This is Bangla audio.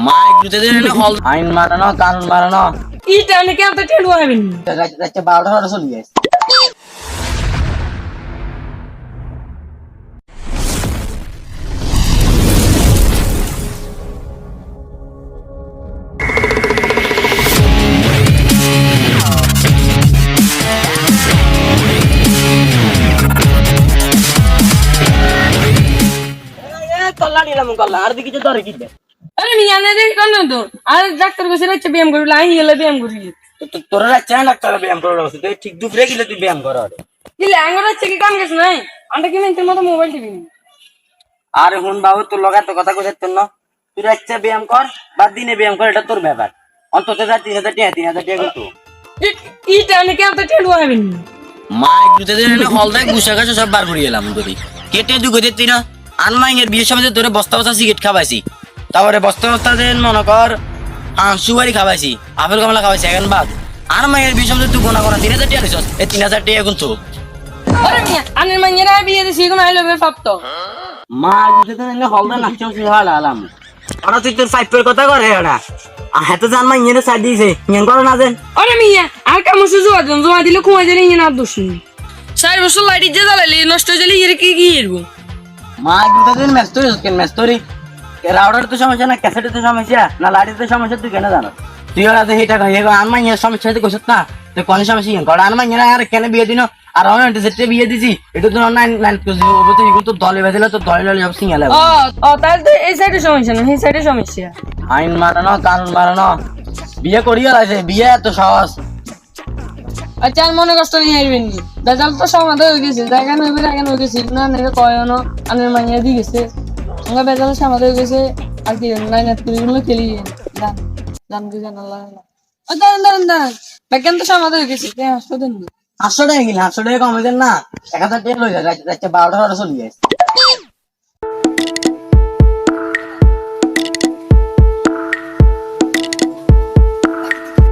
মাইক দিতে দেন হল আইন মারানো কানুন মারানো ইটা নাকি আপনি টেলু হবেন রাতে 12টা হরে চলি যায় কল্লা নিলাম কল্লা আর দিকে ধরে কি আরে মিয়া না দেখি কোন তো আর ডাক্তার কইছে রাতে ব্যায়াম করি লাইন গেলে ব্যায়াম করি তোরা রাতে ডাক্তার ব্যায়াম করে আছে তুই ঠিক দুপুরে গেলে তুই ব্যায়াম কর কি ল্যাঙ্গর আছে কি কাম গেছ নাই আন্টা কি মেন্টের মতো মোবাইল টিভি আরে হুন বাবু তোর লগা তো কথা কইতে না তুই রাতে ব্যায়াম কর বা দিনে ব্যায়াম কর এটা তোর ব্যাপার অন্তত 3000 টাকা 3000 টাকা কিন্তু ইটা নাকি আপনি টেলু হবেন মাইক দিতে দেন হল দেখ গুছা গাছ সব বার করে গেলাম যদি কেটে দুগো দিতি না আনমাইনের বিয়ের সময় তোরে বস্তা বস্তা সিগারেট খাওয়াইছি তারপরে বস্তা বস্তা দেন মনে কর সুপারি খাওয়াইছি আপেল কমলা খাওয়াইছি এখন বাদ আর মাইয়ের বিয়ের সময় তুই গোনা গোনা 3000 টাকা নিছস এই 3000 টাকা কিন্তু আরে মিয়া আনের মাইয়েরা বিয়ে দিছি কোন আইলো বে পাপতো মা দিতে দেন হল দা নাচছ হালালাম ওরা তুই তোর পাইপের কথা করে ওরা হাতে জান মাইয়ের সাইড দিয়েছে ইয়ান করো না দেন আরে মিয়া আর কাম সুজু আজন জমা দিলে কুয়া জানি না দোষ 4 বছর লাইট যে জ্বালাইলে নষ্ট হয়ে গেলে এর কি এরবো মা দিতে দেন মেস্তরি কেন মেস্তরি রাউডার তো সমস্যা না ক্যাসেটের তো সমস্যা না লাইটের তো সমস্যা তুই কেন জানো তুই ওরা তো হিটা খাই আনমাইয়ের সমস্যা হতে কইছত না তুই কোন সমস্যা কেন কারণ আনমাইয়ের আর কেন বিয়ে দিন আর আমি যেতে বিয়ে দিছি এটা তো নাইন নাইন তো এগুলো তো দলে বেঁধেলে তো দলে দলে সব সিঙ্গেল ও তাহলে তো এই সাইডে সমস্যা না এই সাইডে সমস্যা আইন মারানো কানুন মারানো বিয়ে করিয়া লাগছে বিয়ে এত সহজ আচ্ছা আর মনে কষ্ট নিয়ে আসবেন নি বেজাল তো সমাধা হয়ে গেছে জায়গা নইবে জায়গা নই গেছে না নেবে কয়নো আনের মাইয়া দি গেছে আমরা বেজাল সমাধা হয়ে গেছে আর কি লাইনাত করে গুলো খেলি জান জান কি জান আল্লাহ ও দাঁড়ান দাঁড়ান দাঁড়ান বেকেন তো সমাধা হয়ে গেছে তাই হাসপাতাল 500 টাকা কিনা 500 টাকা কমে দেন না 1000 টাকা লই যায় রাতে 12টা হরে চলি যায়